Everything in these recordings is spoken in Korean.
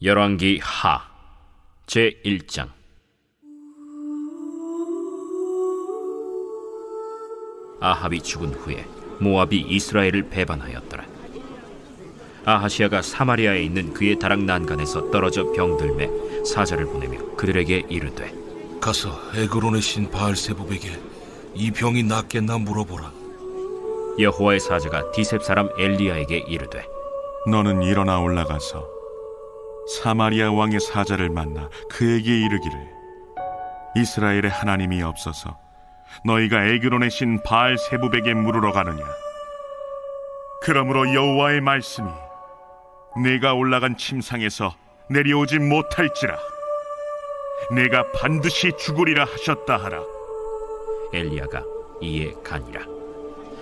열왕기 하 제1장. 아합이 죽은 후에 모압이 이스라엘을 배반하였더라. 아하시아가 사마리아에 있는 그의 다락 난간에서 떨어져 병들매 사자를 보내며 그들에게 이르되, 가서 에그론의 신 바알세부백에 이 병이 낫겠나 물어보라. 여호와의 사자가 디셉 사람 엘리야에게 이르되, 너는 일어나 올라가서 사마리아 왕의 사자를 만나 그에게 이르기를, 이스라엘의 하나님이 없어서 너희가 에그론의 신 바알세부백에 물으러 가느냐? 그러므로 여호와의 말씀이 내가 올라간 침상에서 내려오지 못할지라 내가 반드시 죽으리라 하셨다 하라. 엘리야가 이에 가니라.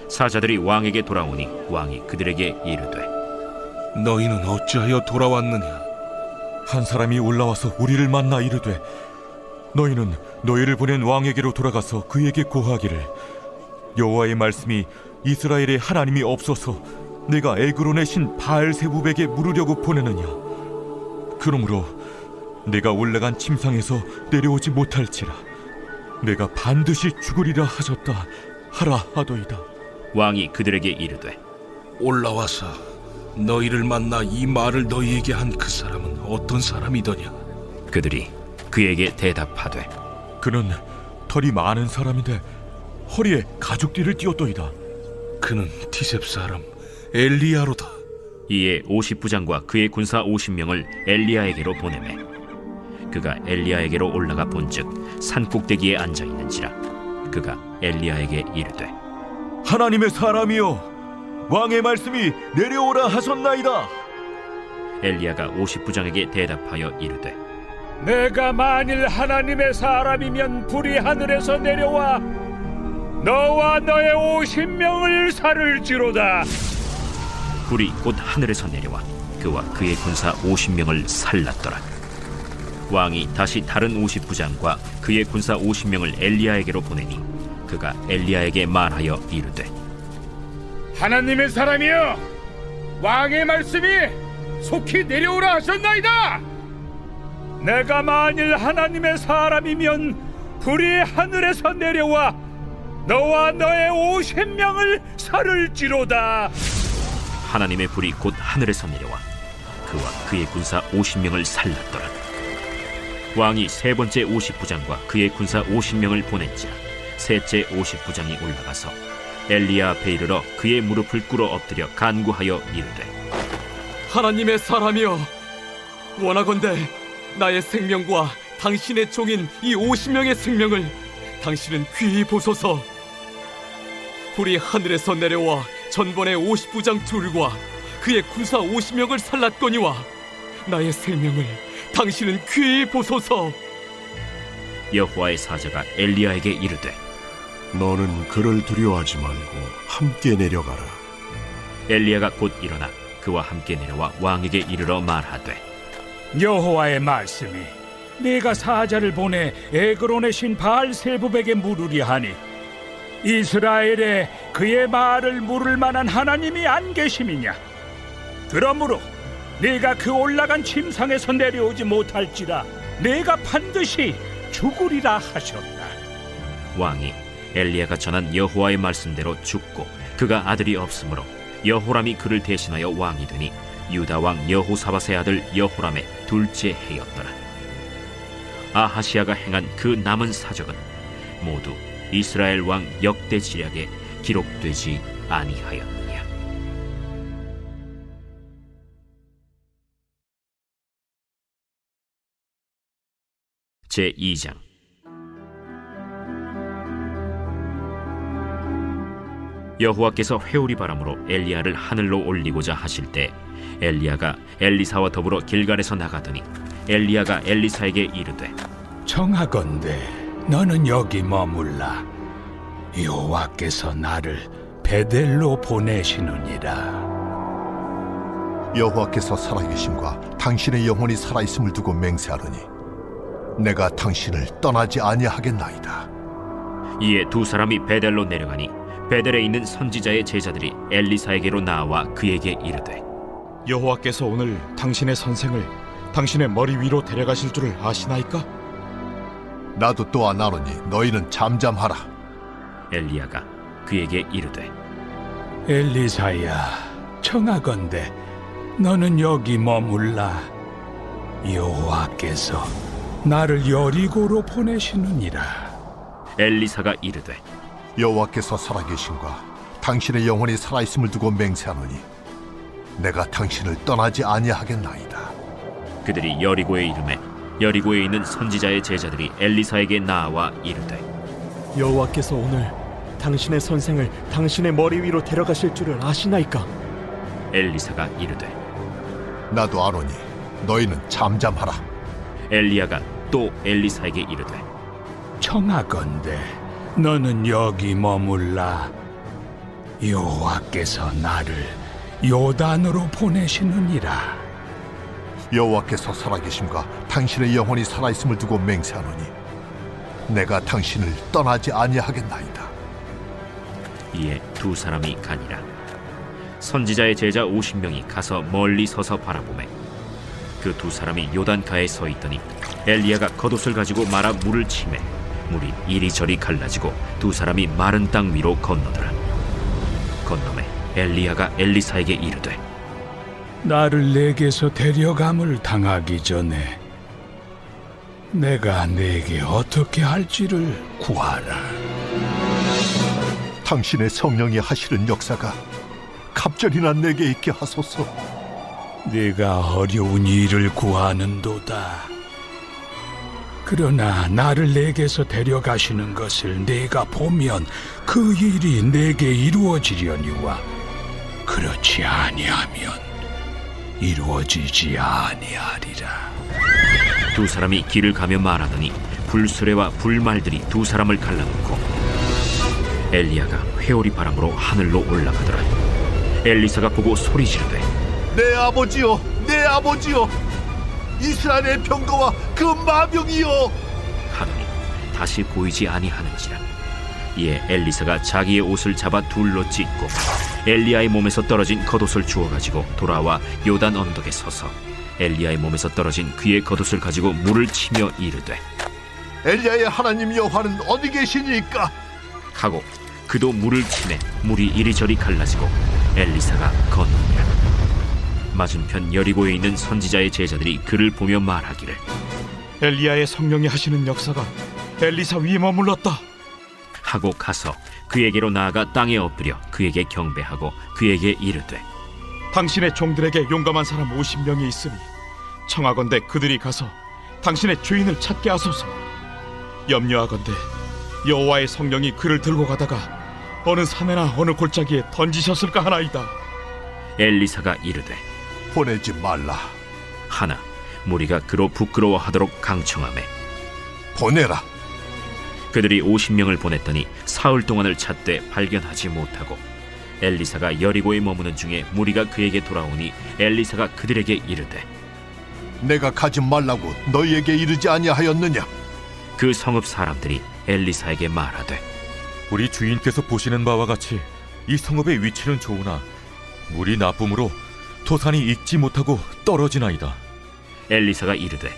사자들이 왕에게 돌아오니 왕이 그들에게 이르되, 너희는 어찌하여 돌아왔느냐? 한 사람이 올라와서 우리를 만나 이르되, 너희는 너희를 보낸 왕에게로 돌아가서 그에게 고하기를, 여호와의 말씀이 이스라엘의 하나님이 없어서 내가 에그론의 신 바알세부백에 물으려고 보내느냐? 그러므로 내가 올라간 침상에서 내려오지 못할지라 내가 반드시 죽으리라 하셨다 하라 하도이다. 왕이 그들에게 이르되, 올라와서 너희를 만나 이 말을 너희에게 한 그 사람은 어떤 사람이더냐? 그들이 그에게 대답하되, 그는 털이 많은 사람인데 허리에 가죽띠를 띠었도이다. 그는 디셉 사람 엘리야로다. 이에 50부장과 그의 군사 50명을 엘리야에게로 보내매 그가 엘리야에게로 올라가 본즉 산꼭대기에 앉아있는지라. 그가 엘리야에게 이르되, 하나님의 사람이여, 왕의 말씀이 내려오라 하셨나이다. 엘리야가 50부장에게 대답하여 이르되, 내가 만일 하나님의 사람이면 불이 하늘에서 내려와 너와 너의 50명을 살을지로다. 불이 곧 하늘에서 내려와 그와 그의 군사 50명을 살랐더라. 왕이 다시 다른 50부장과 그의 군사 50명을 엘리야에게로 보내니 그가 엘리야에게 말하여 이르되, 하나님의 사람이여, 왕의 말씀이 속히 내려오라 하셨나이다. 내가 만일 하나님의 사람이면 불이 하늘에서 내려와 너와 너의 50명을 살을지로다. 하나님의 불이 곧 하늘에서 내려와 그와 그의 군사 50명을 살랐더라. 왕이 세 번째 50부장과 그의 군사 50명을 보낸지라. 셋째 50부장이 올라가서 엘리야 앞에 이르러 그의 무릎을 꿇어 엎드려 간구하여 이르되, 하나님의 사람이여, 원하건대 나의 생명과 당신의 종인 이 50명의 생명을 당신은 귀히 보소서. 불이 하늘에서 내려와 전번에 50부장 둘과 그의 군사 50명을 살랐거니와 나의 생명을 당신은 귀히 보소서. 여호와의 사자가 엘리야에게 이르되, 너는 그를 두려워하지 말고 함께 내려가라. 엘리야가 곧 일어나 그와 함께 내려와 왕에게 이르러 말하되, 여호와의 말씀이 네가 사자를 보내 에그론의 신 바알세부백에 물으리 하니 이스라엘에 그의 말을 물을 만한 하나님이 안 계심이냐? 그러므로 네가 그 올라간 침상에서 내려오지 못할지라 네가 반드시 죽으리라 하셨다. 왕이 엘리야가 전한 여호와의 말씀대로 죽고 그가 아들이 없으므로 여호람이 그를 대신하여 왕이 되니 유다 왕 여호사밧의 아들 여호람의 둘째 해였더라. 아하시아가 행한 그 남은 사적은 모두 이스라엘 왕 역대 지략에 기록되지 아니하였느냐. 제2장. 여호와께서 회오리 바람으로 엘리야를 하늘로 올리고자 하실 때 엘리야가 엘리사와 더불어 길갈에서 나가더니 엘리야가 엘리사에게 이르되, 청하건대 너는 여기 머물라. 여호와께서 나를 베델로 보내시느니라. 여호와께서 살아계심과 당신의 영혼이 살아있음을 두고 맹세하노니 내가 당신을 떠나지 아니하겠나이다. 이에 두 사람이 베델로 내려가니 베델에 있는 선지자의 제자들이 엘리사에게로 나와 그에게 이르되, 여호와께서 오늘 당신의 선생을 당신의 머리 위로 데려가실 줄을 아시나이까? 나도 또한 아노니 너희는 잠잠하라. 엘리야가 그에게 이르되 엘리사야, 청하건대 너는 여기 머물라. 여호와께서 나를 여리고로 보내시느니라. 엘리사가 이르되 여호와께서 살아계신과 당신의 영혼이 살아있음을 두고 맹세하노니 내가 당신을 떠나지 아니하겠나이다. 그들이 여리고에 이르매 여리고에 있는 선지자의 제자들이 엘리사에게 나와 이르되 여호와께서 오늘 당신의 선생을 당신의 머리 위로 데려가실 줄을 아시나이까? 엘리사가 이르되 나도 아노니 너희는 잠잠하라. 엘리야가 또 엘리사에게 이르되 청하건대 너는 여기 머물라. 여호와께서 나를 요단으로 보내시느니라. 여호와께서 살아계심과 당신의 영혼이 살아있음을 두고 맹세하노니 내가 당신을 떠나지 아니하겠나이다. 이에 두 사람이 가니라. 선지자의 제자 50명이 가서 멀리 서서 바라보매 그 두 사람이 요단가에 서 있더니 엘리야가 겉옷을 가지고 말아 물을 치매 물이 이리저리 갈라지고 두 사람이 마른 땅 위로 건너더라. 건너매 엘리야가 엘리사에게 이르되 나를 내게서 데려감을 당하기 전에 내가 내게 어떻게 할지를 구하라. 당신의 성령이 하시는 역사가 갑절이나 내게 있게 하소서. 네가 어려운 일을 구하는도다. 그러나 나를 내게서 데려가시는 것을 내가 보면 그 일이 내게 이루어지려니와 그렇지 아니하면 이루어지지 아니하리라. 두 사람이 길을 가며 말하더니 불수레와 불말들이 두 사람을 갈라놓고 엘리야가 회오리 바람으로 하늘로 올라가더라. 엘리사가 보고 소리 지르되 내 아버지여, 내 아버지여, 이스라엘의 병거와 그 마병이여. 하더니 다시 보이지 아니하는지라. 이에 엘리사가 자기의 옷을 잡아 둘로 찢고 엘리야의 몸에서 떨어진 겉옷을 주워가지고 돌아와 요단 언덕에 서서 엘리야의 몸에서 떨어진 그의 겉옷을 가지고 물을 치며 이르되 엘리야의 하나님 여호와는 어디 계시니까? 하고 그도 물을 치매 물이 이리저리 갈라지고 엘리사가 건너니라. 맞은편 여리고에 있는 선지자의 제자들이 그를 보며 말하기를 엘리야의 성령이 하시는 역사가 엘리사 위에 머물렀다 하고 가서 그에게로 나아가 땅에 엎드려 그에게 경배하고 그에게 이르되 당신의 종들에게 용감한 사람 50명이 있으니 청하건대 그들이 가서 당신의 주인을 찾게 하소서. 염려하건대 여호와의 성령이 그를 들고 가다가 어느 산에나 어느 골짜기에 던지셨을까 하나이다. 엘리사가 이르되 보내지 말라. 하나 무리가 그로 부끄러워하도록 강청하매 보내라. 그들이 50명을 보냈더니 사흘 동안을 찾되 발견하지 못하고 엘리사가 여리고에 머무는 중에 무리가 그에게 돌아오니 엘리사가 그들에게 이르되 내가 가지 말라고 너희에게 이르지 아니하였느냐? 그 성읍 사람들이 엘리사에게 말하되 우리 주인께서 보시는 바와 같이 이 성읍의 위치는 좋으나 물이 나쁨으로 토산이 익지 못하고 떨어지나이다. 엘리사가 이르되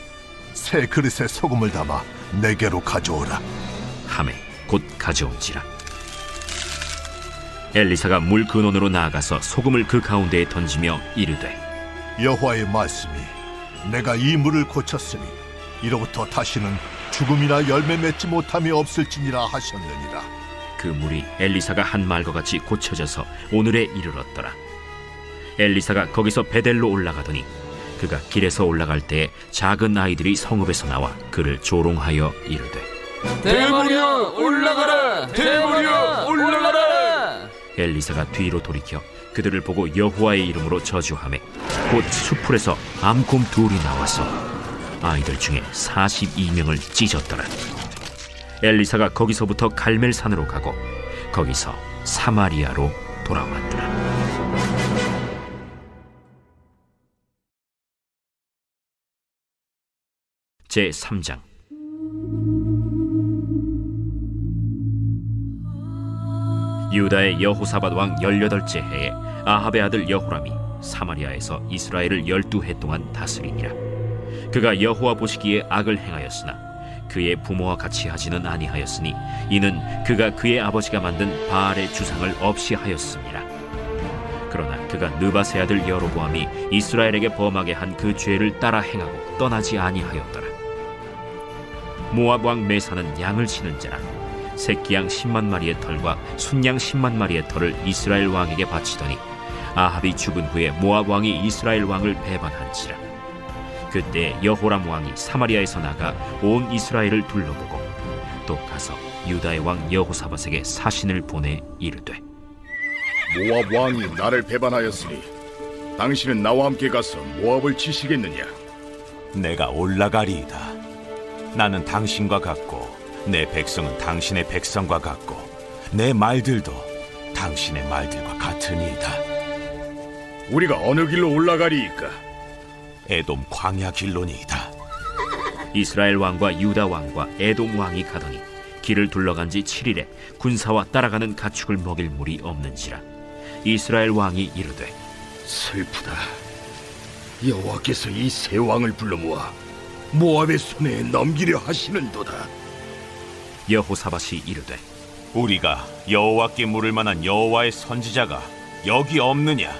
새 그릇에 소금을 담아 내게로 가져오라. 하매 곧 가져온지라. 엘리사가 물 근원으로 나아가서 소금을 그 가운데에 던지며 이르되 여호와의 말씀이 내가 이 물을 고쳤으니 이로부터 다시는 죽음이나 열매 맺지 못함이 없을지니라 하셨느니라. 그 물이 엘리사가 한 말과 같이 고쳐져서 오늘에 이르렀더라. 엘리사가 거기서 베델로 올라가더니 그가 길에서 올라갈 때에 작은 아이들이 성읍에서 나와 그를 조롱하여 이르되 대머리여 올라가라! 대머리여 올라가라! 엘리사가 뒤로 돌이켜 그들을 보고 여호와의 이름으로 저주하매 곧 수풀에서 암곰 둘이 나와서 아이들 중에 42명을 찢었더라. 엘리사가 거기서부터 갈멜산으로 가고 거기서 사마리아로 돌아왔더라. 제3장. 유다의 여호사밧 왕 18째 해에 아합의 아들 여호람이 사마리아에서 이스라엘을 12해 동안 다스리니라. 그가 여호와 보시기에 악을 행하였으나 그의 부모와 같이 하지는 아니하였으니 이는 그가 그의 아버지가 만든 바알의 주상을 없이 하였습니다. 그러나 그가 느밧의 아들 여로보암이 이스라엘에게 범하게 한 그 죄를 따라 행하고 떠나지 아니하였더라. 모압 왕 메사는 양을 치는 자라 새끼양 10만 마리의 털과 순양 10만 마리의 털을 이스라엘 왕에게 바치더니 아합이 죽은 후에 모압 왕이 이스라엘 왕을 배반한지라. 그때 여호람 왕이 사마리아에서 나가 온 이스라엘을 둘러보고 또 가서 유다의 왕 여호사밧에게 사신을 보내 이르되 모압 왕이 나를 배반하였으니 당신은 나와 함께 가서 모압을 치시겠느냐? 내가 올라가리이다. 나는 당신과 같고 내 백성은 당신의 백성과 같고 내 말들도 당신의 말들과 같으니이다. 우리가 어느 길로 올라가리이까? 에돔 광야 길로니이다. 이스라엘 왕과 유다 왕과 에돔 왕이 가더니 길을 둘러간 지 7일에 군사와 따라가는 가축을 먹일 물이 없는지라. 이스라엘 왕이 이르되 슬프다. 여호와께서 이 세 왕을 불러 모아 모압의 손에 넘기려 하시는도다. 여호사밧이 이르되 우리가 여호와께 물을 만한 여호와의 선지자가 여기 없느냐?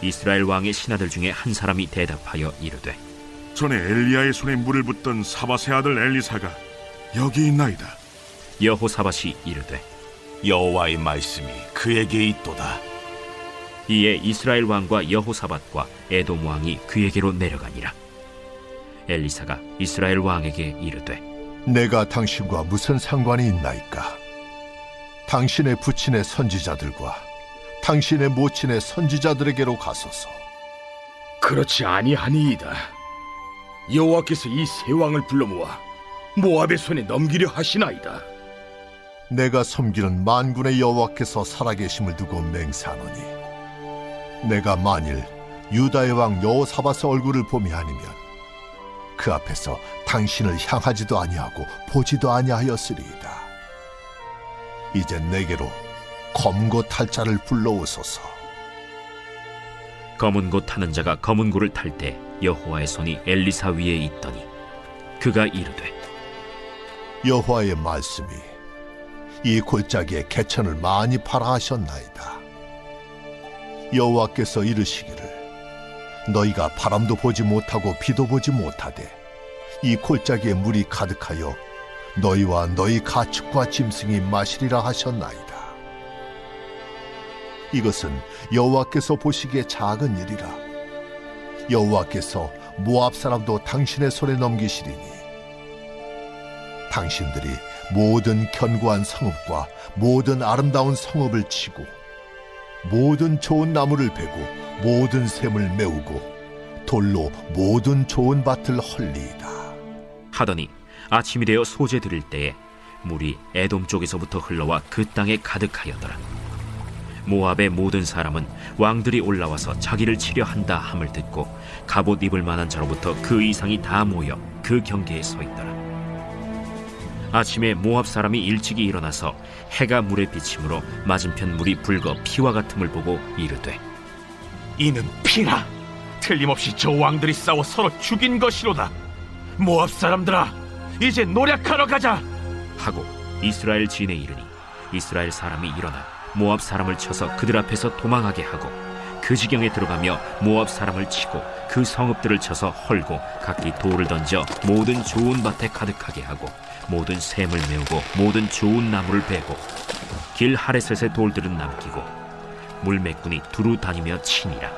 이스라엘 왕의 신하들 중에 한 사람이 대답하여 이르되 전에 엘리야의 손에 물을 붓던 사밧의 아들 엘리사가 여기 있나이다. 여호사밧이 이르되 여호와의 말씀이 그에게 있도다. 이에 이스라엘 왕과 여호사밧과 에돔 왕이 그에게로 내려가니라. 엘리사가 이스라엘 왕에게 이르되 내가 당신과 무슨 상관이 있나이까? 당신의 부친의 선지자들과 당신의 모친의 선지자들에게로 가소서. 그렇지 아니하니이다. 여호와께서 이 세 왕을 불러 모아 모압의 손에 넘기려 하시나이다. 내가 섬기는 만군의 여호와께서 살아계심을 두고 맹세하노니 내가 만일 유다의 왕 여호사밧의 얼굴을 봄이 아니면 그 앞에서 당신을 향하지도 아니하고 보지도 아니하였으리이다. 이제 내게로 검고 탈 자를 불러오소서. 검은 고 타는 자가 검은 고를 탈 때 여호와의 손이 엘리사 위에 있더니 그가 이르되 여호와의 말씀이 이 골짜기에 개천을 많이 팔아 하셨나이다. 여호와께서 이르시기를 너희가 바람도 보지 못하고 비도 보지 못하되 이 골짜기에 물이 가득하여 너희와 너희 가축과 짐승이 마시리라 하셨나이다. 이것은 여호와께서 보시기에 작은 일이라. 여호와께서 모압 사람도 당신의 손에 넘기시리니 당신들이 모든 견고한 성읍과 모든 아름다운 성읍을 치고 모든 좋은 나무를 베고 모든 샘을 메우고 돌로 모든 좋은 밭을 헐리이다. 하더니 아침이 되어 소재 드릴 때에 물이 에돔 쪽에서부터 흘러와 그 땅에 가득하였더라. 모압의 모든 사람은 왕들이 올라와서 자기를 치려 한다 함을 듣고 갑옷 입을 만한 자로부터 그 이상이 다 모여 그 경계에 서 있더라. 아침에 모압 사람이 일찍이 일어나서 해가 물에 비침으로 맞은편 물이 붉어 피와 같음을 보고 이르되 이는 피라. 틀림없이 저 왕들이 싸워 서로 죽인 것이로다. 모압 사람들아, 이제 노력하러 가자 하고 이스라엘 진에 이르니 이스라엘 사람이 일어나 모압 사람을 쳐서 그들 앞에서 도망하게 하고 그 지경에 들어가며 모압 사람을 치고 그 성읍들을 쳐서 헐고 각기 돌을 던져 모든 좋은 밭에 가득하게 하고 모든 샘을 메우고 모든 좋은 나무를 베고 길 하레셋의 돌들은 남기고 물매꾼이 두루 다니며 치니라.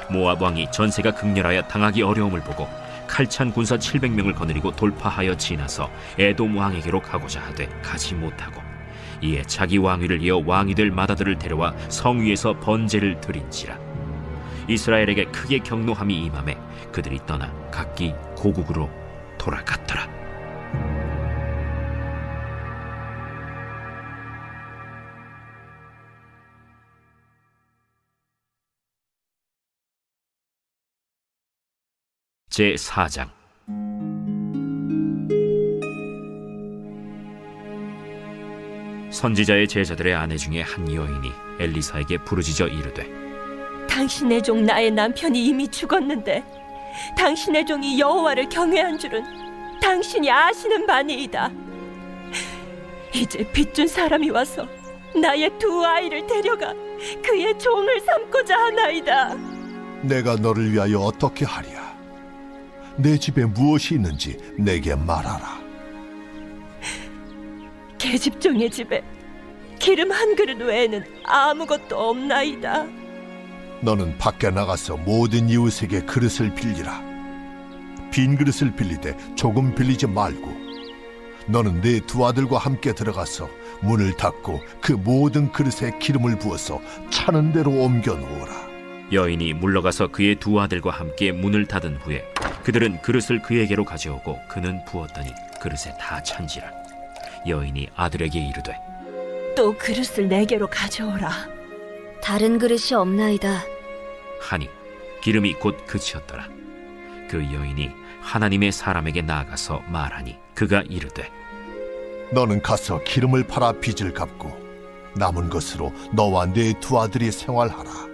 모압 왕이 전세가 극렬하여 당하기 어려움을 보고 칼찬 군사 700명을 거느리고 돌파하여 지나서 에돔 왕에게로 가고자 하되 가지 못하고 이에 자기 왕위를 이어 왕이 될 맏아들을 데려와 성 위에서 번제를 드린지라. 이스라엘에게 크게 경노함이 임하매 그들이 떠나 각기 고국으로 돌아갔더라. 제4장. 선지자의 제자들의 아내 중에 한 여인이 엘리사에게 부르짖어 이르되 당신의 종 나의 남편이 이미 죽었는데 당신의 종이 여호와를 경외한 줄은 당신이 아시는 바니이다. 이제 빚준 사람이 와서 나의 두 아이를 데려가 그의 종을 삼고자 하나이다. 내가 너를 위하여 어떻게 하랴? 내 집에 무엇이 있는지 내게 말하라. 계집종의 집에 기름 한 그릇 외에는 아무것도 없나이다. 너는 밖에 나가서 모든 이웃에게 그릇을 빌리라. 빈 그릇을 빌리되 조금 빌리지 말고 너는 네 두 아들과 함께 들어가서 문을 닫고 그 모든 그릇에 기름을 부어서 차는 대로 옮겨 놓으라. 여인이 물러가서 그의 두 아들과 함께 문을 닫은 후에 그들은 그릇을 그에게로 가져오고 그는 부었더니 그릇에 다 찬지라. 여인이 아들에게 이르되 또 그릇을 내게로 가져오라. 다른 그릇이 없나이다. 하니 기름이 곧 그치었더라. 그 여인이 하나님의 사람에게 나아가서 말하니 그가 이르되 너는 가서 기름을 팔아 빚을 갚고 남은 것으로 너와 네 두 아들이 생활하라.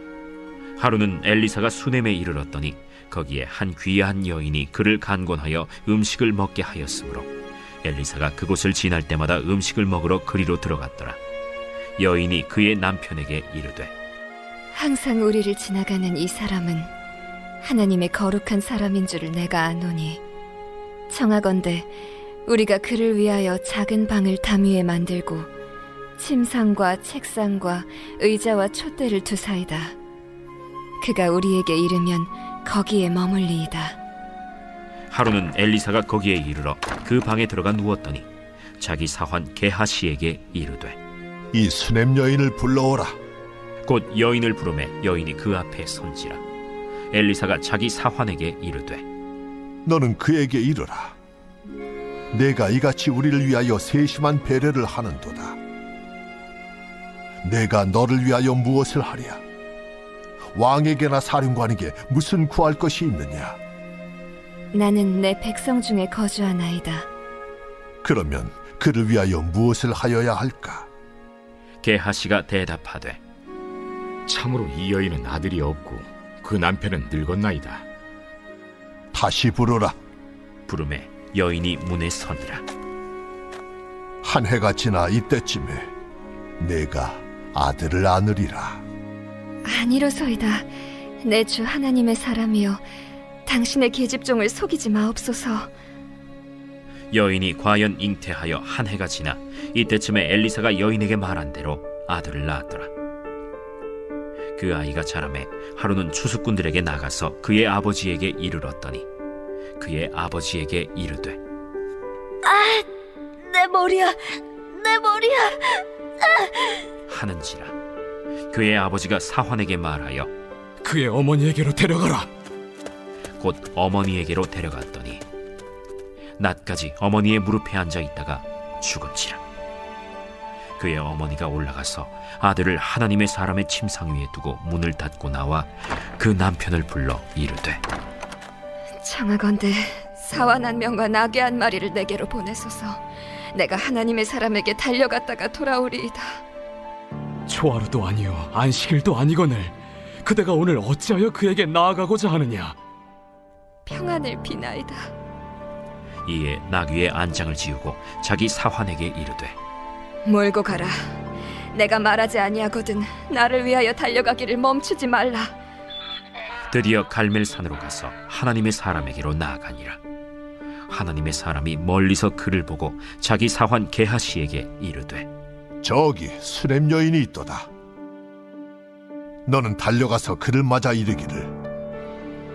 하루는 엘리사가 수넴에 이르렀더니 거기에 한 귀한 여인이 그를 간곤하여 음식을 먹게 하였으므로 엘리사가 그곳을 지날 때마다 음식을 먹으러 그리로 들어갔더라. 여인이 그의 남편에게 이르되 항상 우리를 지나가는 이 사람은 하나님의 거룩한 사람인 줄을 내가 아노니 청하건대 우리가 그를 위하여 작은 방을 담 위에 만들고 침상과 책상과 의자와 촛대를 두사이다. 그가 우리에게 이르면 거기에 머물리이다. 하루는 엘리사가 거기에 이르러 그 방에 들어가 누웠더니 자기 사환 게하시에게 이르되 이 수넴 여인을 불러오라. 곧 여인을 부르매 여인이 그 앞에 선지라. 엘리사가 자기 사환에게 이르되 너는 그에게 이르라. 내가 이같이 우리를 위하여 세심한 배려를 하는도다. 내가 너를 위하여 무엇을 하랴? 왕에게나 사령관에게 무슨 구할 것이 있느냐? 나는 내 백성 중에 거주하나이다. 그러면 그를 위하여 무엇을 하여야 할까? 게하시가 대답하되 참으로 이 여인은 아들이 없고 그 남편은 늙었나이다. 다시 부르라. 부르매 여인이 문에 서니라. 한 해가 지나 이때쯤에 내가 아들을 안으리라. 아니로소이다. 내 주 하나님의 사람이여 당신의 계집종을 속이지 마옵소서. 여인이 과연 잉태하여 한 해가 지나 이때쯤에 엘리사가 여인에게 말한 대로 아들을 낳았더라. 그 아이가 자라매 하루는 추수꾼들에게 나가서 그의 아버지에게 이르렀더니 그의 아버지에게 이르되 내 머리야, 내 머리야 하는지라. 그의 아버지가 사환에게 말하여 그의 어머니에게로 데려가라. 곧 어머니에게로 데려갔더니 낮까지 어머니의 무릎에 앉아 있다가 죽은지라. 그의 어머니가 올라가서 아들을 하나님의 사람의 침상 위에 두고 문을 닫고 나와 그 남편을 불러 이르되 청하건대 사완 한 명과 나귀 한 마리를 내게로 보내소서. 내가 하나님의 사람에게 달려갔다가 돌아오리이다. 초하루도 아니요 안식일도 아니거늘 그대가 오늘 어찌하여 그에게 나아가고자 하느냐? 평안을 비나이다. 이에 나귀의 안장을 지우고 자기 사환에게 이르되 몰고 가라. 내가 말하지 아니하거든 나를 위하여 달려가기를 멈추지 말라. 드디어 갈멜산으로 가서 하나님의 사람에게로 나아가니라. 하나님의 사람이 멀리서 그를 보고 자기 사환 게하시에게 이르되 저기 수넴 여인이 있도다. 너는 달려가서 그를 맞아 이르기를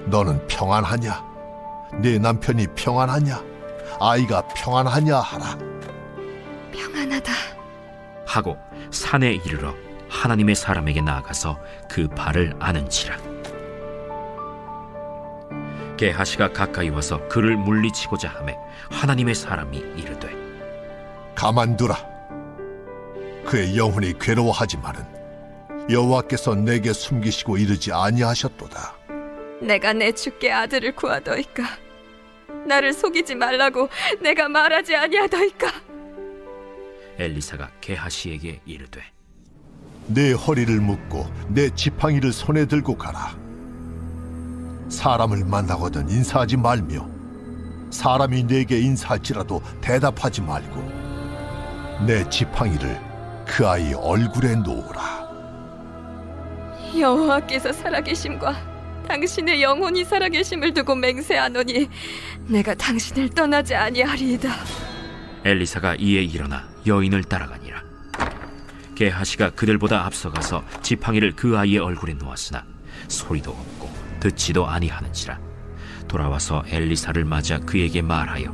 너는 평안하냐? 네 남편이 평안하냐? 아이가 평안하냐 하라. 평안하다 하고 산에 이르러 하나님의 사람에게 나아가서 그 발을 아는지라. 게하시가 가까이 와서 그를 물리치고자 하매 하나님의 사람이 이르되 가만두라. 그의 영혼이 괴로워하지만은 여호와께서 내게 숨기시고 이르지 아니하셨도다. 내가 내 주께 아들을 구하더이까? 나를 속이지 말라고 내가 말하지 아니하더이까? 엘리사가 게하시에게 이르되 내 허리를 묶고 내 지팡이를 손에 들고 가라. 사람을 만나거든 인사하지 말며 사람이 내게 인사할지라도 대답하지 말고 내 지팡이를 그 아이 얼굴에 놓으라. 여호와께서 살아계심과 당신의 영혼이 살아계심을 두고 맹세하노니 내가 당신을 떠나지 아니하리이다. 엘리사가 이에 일어나 여인을 따라가니라. 게하시가 그들보다 앞서가서 지팡이를 그 아이의 얼굴에 놓았으나 소리도 없고 듣지도 아니하는지라. 돌아와서 엘리사를 맞아 그에게 말하여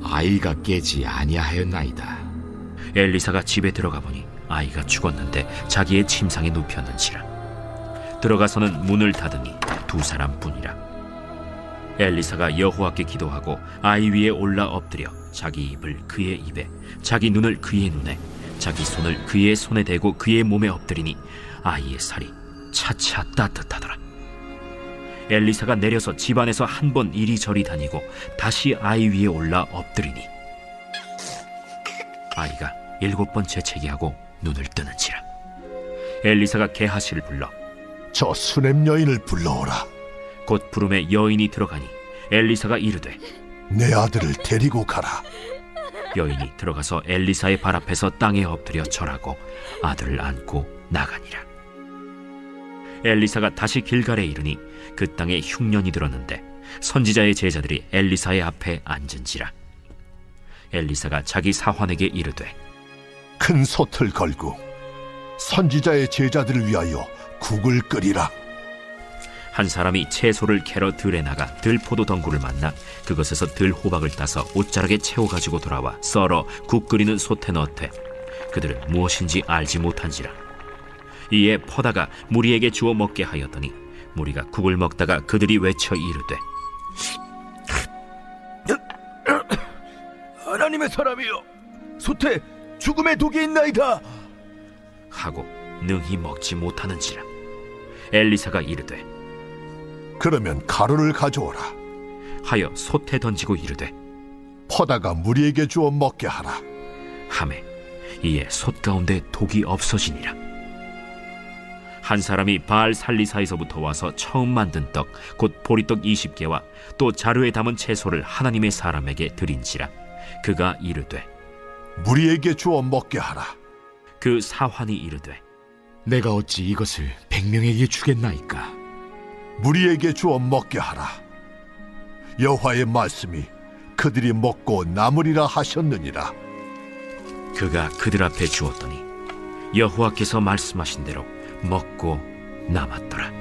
아이가 깨지 아니하였나이다. 엘리사가 집에 들어가 보니 아이가 죽었는데 자기의 침상에 눕혔는지라. 들어가서는 문을 닫으니 두 사람뿐이라. 엘리사가 여호와께 기도하고 아이 위에 올라 엎드려 자기 입을 그의 입에, 자기 눈을 그의 눈에, 자기 손을 그의 손에 대고 그의 몸에 엎드리니 아이의 살이 차차 따뜻하더라. 엘리사가 내려서 집안에서 한 번 이리저리 다니고 다시 아이 위에 올라 엎드리니 아이가 7번 재채기하고 눈을 뜨는지라. 엘리사가 게하시를 불러 저 수냄 여인을 불러오라. 곧 부름에 여인이 들어가니 엘리사가 이르되 내 아들을 데리고 가라. 여인이 들어가서 엘리사의 발 앞에서 땅에 엎드려 절하고 아들을 안고 나가니라. 엘리사가 다시 길갈에 이르니 그 땅에 흉년이 들었는데 선지자의 제자들이 엘리사의 앞에 앉은지라. 엘리사가 자기 사환에게 이르되 큰 솥을 걸고 선지자의 제자들을 위하여 국을 끓이라. 한 사람이 채소를 캐러 들에 나가 들포도 덩굴을 만나 그것에서 들호박을 따서 옷자락에 채워가지고 돌아와 썰어 국 끓이는 솥에 넣되 그들은 무엇인지 알지 못한지라. 이에 퍼다가 무리에게 주어 먹게 하였더니 무리가 국을 먹다가 그들이 외쳐 이르되 하나님의 사람이여, 솥에 죽음의 독이 있나이다 하고 능히 먹지 못하는지라. 엘리사가 이르되 그러면 가루를 가져오라 하여 솥에 던지고 이르되 퍼다가 무리에게 주어 먹게 하라. 하매 이에 솥 가운데 독이 없어지니라. 한 사람이 바알 살리사에서부터 와서 처음 만든 떡 곧 보리떡 20개와 또 자루에 담은 채소를 하나님의 사람에게 드린지라. 그가 이르되 무리에게 주어 먹게 하라. 그 사환이 이르되 내가 어찌 이것을 100명에게 주겠나이까. 무리에게 주어 먹게 하라. 여호와의 말씀이 그들이 먹고 남으리라 하셨느니라. 그가 그들 앞에 주었더니 여호와께서 말씀하신 대로 먹고 남았더라.